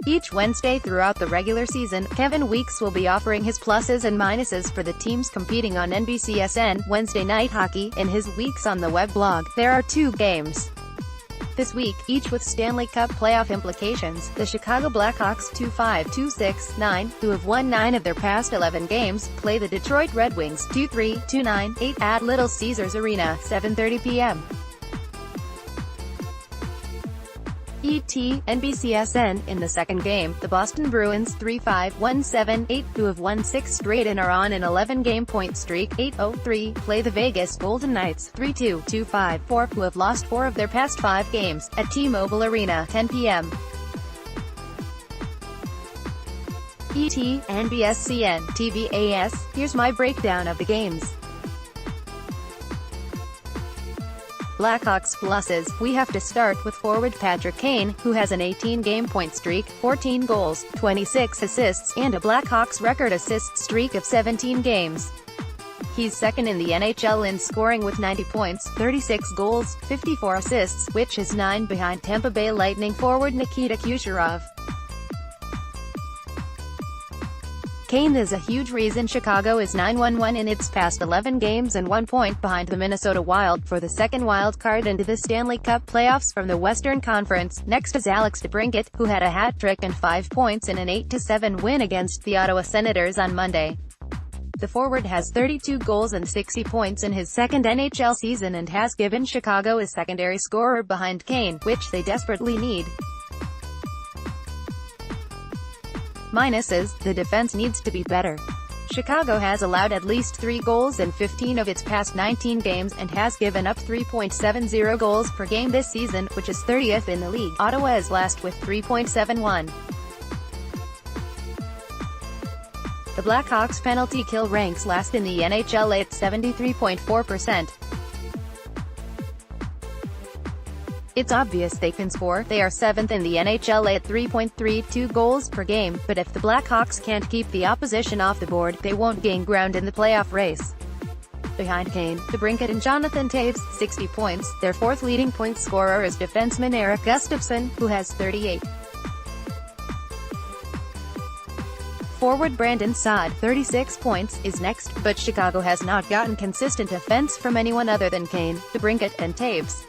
Each Wednesday throughout the regular season, Kevin Weeks will be offering his pluses and minuses for the teams competing on NBCSN Wednesday Night Hockey. In his Weeks on the Web blog, there are 2 games this week, each with Stanley Cup Playoff implications. The Chicago Blackhawks 2-5, 2-6, 9, who have won 9 of their past 11 games, play the Detroit Red Wings 2-3, 2-9, 8 at Little Caesars Arena, 7:30 p.m. NBCSN. In the second game, the Boston Bruins 3-5, 1-7, 8, who have won 6 straight and are on an 11-game point streak, 8-0-3, play the Vegas Golden Knights 3-2, 2-5, 4, who have lost 4 of their past 5 games, at T-Mobile Arena, 10 p.m. NBCSN, TVAS. Here's my breakdown of the games. Blackhawks pluses. We have to start with forward Patrick Kane, who has an 18-game point streak, 14 goals, 26 assists, and a Blackhawks record assist streak of 17 games. He's second in the NHL in scoring with 90 points, 36 goals, 54 assists, which is 9 behind Tampa Bay Lightning forward Nikita Kucherov. Kane is a huge reason Chicago is 9-1-1 in its past 11 games and 1 point behind the Minnesota Wild for the second wild card into the Stanley Cup Playoffs from the Western Conference. Next is Alex DeBrincat, who had a hat-trick and 5 points in an 8-7 win against the Ottawa Senators on Monday. The forward has 32 goals and 60 points in his second NHL season and has given Chicago a secondary scorer behind Kane, which they desperately need. Minuses. The defense needs to be better. Chicago has allowed at least 3 goals in 15 of its past 19 games, and has given up 3.70 goals per game this season, which is 30th in the league. Ottawa is last with 3.71. The Blackhawks' penalty kill ranks last in the NHL at 73.4%. It's obvious they can score. They are 7th in the NHL at 3.32 goals per game, but if the Blackhawks can't keep the opposition off the board, they won't gain ground in the playoff race. Behind Kane, DeBrincat and Jonathan Toews, 60 points. Their 4th leading point scorer is defenseman Erik Gustafsson, who has 38. Forward Brandon Saad, 36 points, is next, but Chicago has not gotten consistent offense from anyone other than Kane, DeBrincat, and Toews.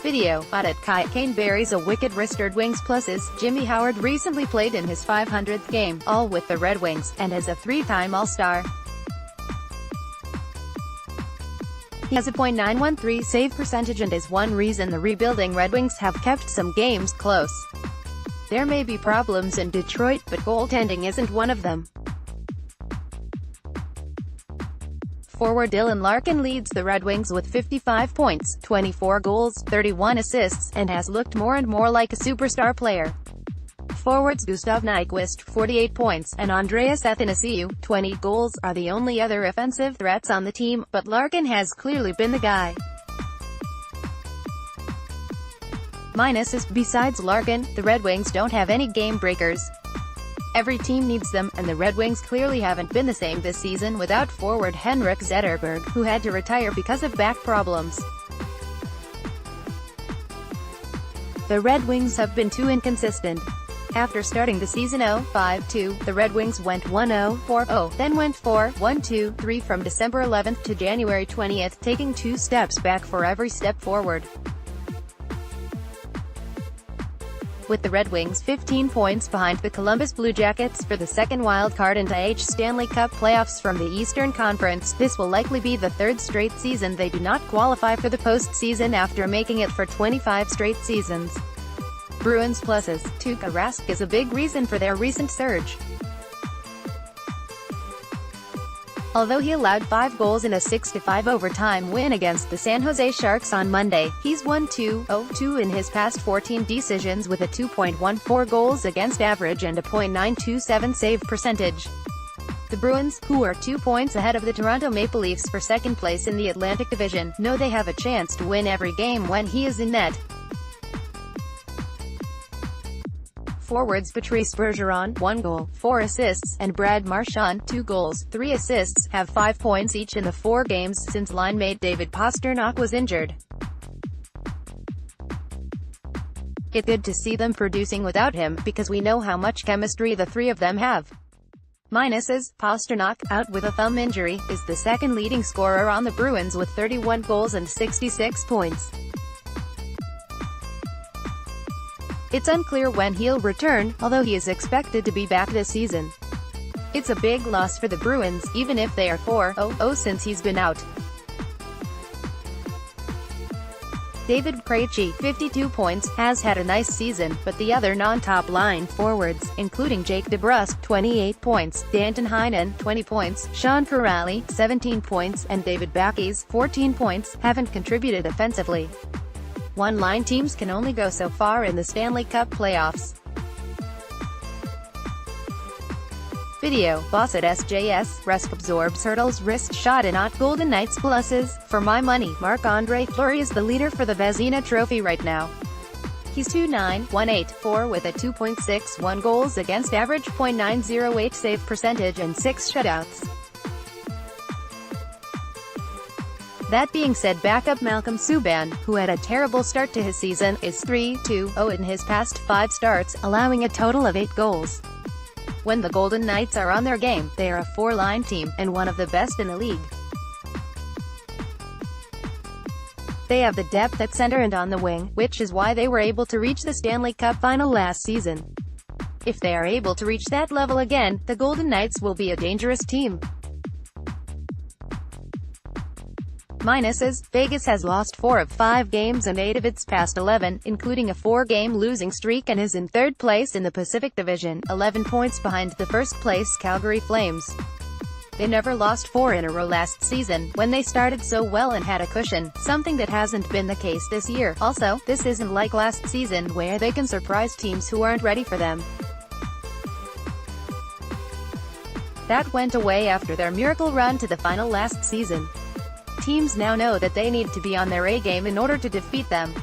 Video. Audit. Kane buries a wicked wrist. Red Wings pluses. Jimmy Howard recently played in his 500th game, all with the Red Wings, and is a 3-time All-Star. He has a .913 save percentage and is one reason the rebuilding Red Wings have kept some games close. There may be problems in Detroit, but goaltending isn't one of them. Forward Dylan Larkin leads the Red Wings with 55 points, 24 goals, 31 assists, and has looked more and more like a superstar player. Forwards Gustav Nyquist, 48 points, and Andreas Athanasiou, 20 goals, are the only other offensive threats on the team, but Larkin has clearly been the guy. Minuses. Besides Larkin, the Red Wings don't have any game breakers. Every team needs them, and the Red Wings clearly haven't been the same this season without forward Henrik Zetterberg, who had to retire because of back problems. The Red Wings have been too inconsistent. After starting the season 0-5-2, the Red Wings went 1-0-4-0, then went 4-1-2-3 from December 11th to January 20th, taking 2 steps back for every step forward. With the Red Wings 15 points behind the Columbus Blue Jackets for the second wild card into Stanley Cup Playoffs from the Eastern Conference, this will likely be the 3rd straight season they do not qualify for the postseason after making it for 25 straight seasons. Bruins pluses. Tuukka Rask is a big reason for their recent surge. Although he allowed 5 goals in a 6-5 overtime win against the San Jose Sharks on Monday, he's won 2-0-2 in his past 14 decisions with a 2.14 goals against average and a .927 save percentage. The Bruins, who are 2 points ahead of the Toronto Maple Leafs for second place in the Atlantic Division, know they have a chance to win every game when he is in net. Forwards Patrice Bergeron, 1 goal, 4 assists, and Brad Marchand, 2 goals, 3 assists, have 5 points each in the 4 games since linemate David Pastrnak was injured. It's good to see them producing without him, because we know how much chemistry the three of them have. Minuses: Pastrnak, out with a thumb injury, is the second leading scorer on the Bruins with 31 goals and 66 points. It's unclear when he'll return, although he is expected to be back this season. It's a big loss for the Bruins, even if they are 4-0 since he's been out. David Krejci, 52 points, has had a nice season, but the other non-top line forwards, including Jake DeBrusk, 28 points, Danton Heinen, 20 points, Sean Kuraly, 17 points, and David Backes, 14 points, haven't contributed offensively. One-line teams can only go so far in the Stanley Cup Playoffs. Video: Boss at SJS, Rusk absorbs hurdles wrist shot in at Golden Knights pluses. For my money, Marc-Andre Fleury is the leader for the Vezina Trophy right now. He's 2.9-1.8-4 with a 2.61 goals against average, .908 save percentage and 6 shutouts. That being said, backup Malcolm Subban, who had a terrible start to his season, is 3-2-0 in his past 5 starts, allowing a total of 8 goals. When the Golden Knights are on their game, they are a 4-line team, and one of the best in the league. They have the depth at center and on the wing, which is why they were able to reach the Stanley Cup final last season. If they are able to reach that level again, the Golden Knights will be a dangerous team. Minuses: Vegas has lost 4 of 5 games and 8 of its past 11, including a 4-game losing streak, and is in 3rd place in the Pacific Division, 11 points behind the first-place Calgary Flames. They never lost 4 in a row last season, when they started so well and had a cushion, something that hasn't been the case this year. Also, this isn't like last season, where they can surprise teams who aren't ready for them. That went away after their miracle run to the final last season. Teams now know that they need to be on their A game in order to defeat them.